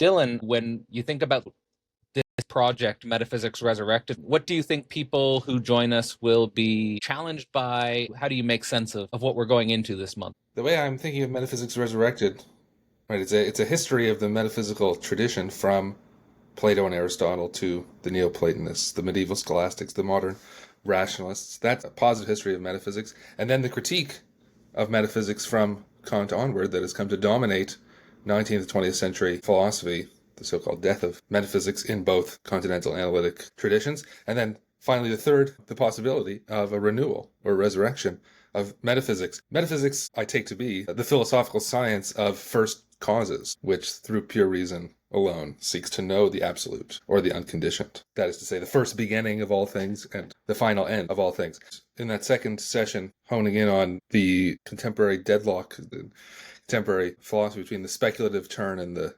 Dylan, when you think about this project, Metaphysics Resurrected, what do you think people who join us will be challenged by? How do you make sense of what we're going into this month? The way I'm thinking of Metaphysics Resurrected, right, it's a history of the metaphysical tradition from Plato and Aristotle to the Neoplatonists, the medieval scholastics, the modern rationalists. That's a positive history of metaphysics. And then the critique of metaphysics from Kant onward that has come to dominate 19th to 20th century philosophy, the so-called death of metaphysics in both continental analytic traditions. And then finally, the third, the possibility of a renewal or resurrection of metaphysics. Metaphysics, I take to be the philosophical science of first causes, which through pure reason alone seeks to know the absolute or the unconditioned. That is to say, the first beginning of all things and the final end of all things. In that second session, honing in on the contemporary deadlock, the contemporary philosophy between the speculative turn and the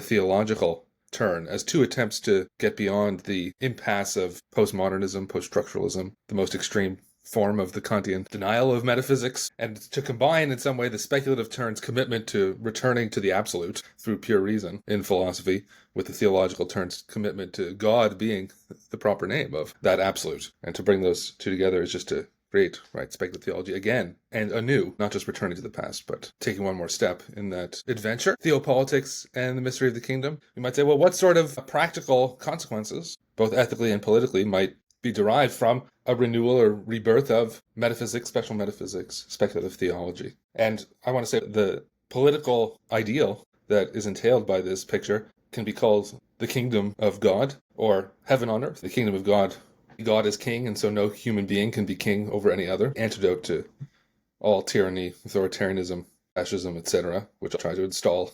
theological turn as two attempts to get beyond the impasse of postmodernism, post-structuralism, the most extreme form of the Kantian denial of metaphysics, and to combine in some way the speculative turn's commitment to returning to the absolute through pure reason in philosophy with the theological turn's commitment to God being the proper name of that absolute. And to bring those two together is just to create, right, speculative theology again and anew, not just returning to the past, but taking one more step in that adventure. Theopolitics and the mystery of the kingdom. You might say, well, what sort of practical consequences, both ethically and politically, might be derived from a renewal or rebirth of metaphysics, special metaphysics, speculative theology? And I want to say the political ideal that is entailed by this picture can be called the kingdom of God or heaven on earth. The kingdom of God. God is king, and so no human being can be king over any other. Antidote to all tyranny, authoritarianism, fascism, etc., which will try to install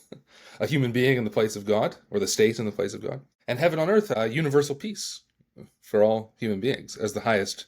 a human being in the place of God, or the state in the place of God. And heaven on earth, universal peace for all human beings as the highest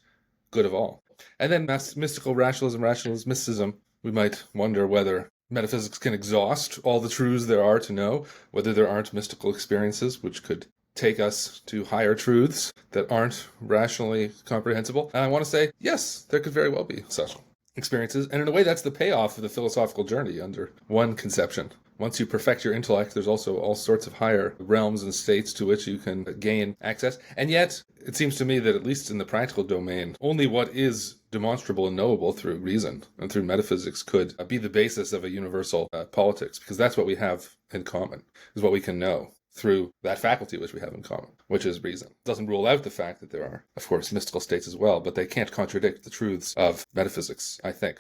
good of all. And then mystical rationalism, mysticism, we might wonder whether metaphysics can exhaust all the truths there are to know, whether there aren't mystical experiences which could take us to higher truths that aren't rationally comprehensible. And I want to say, yes, there could very well be such experiences. And in a way, that's the payoff of the philosophical journey under one conception. Once you perfect your intellect, there's also all sorts of higher realms and states to which you can gain access. And yet, it seems to me that at least in the practical domain, only what is demonstrable and knowable through reason and through metaphysics could be the basis of a universal politics, because that's what we have in common, is what we can know through that faculty which we have in common, which is reason. It doesn't rule out the fact that there are, of course, mystical states as well, but they can't contradict the truths of metaphysics, I think.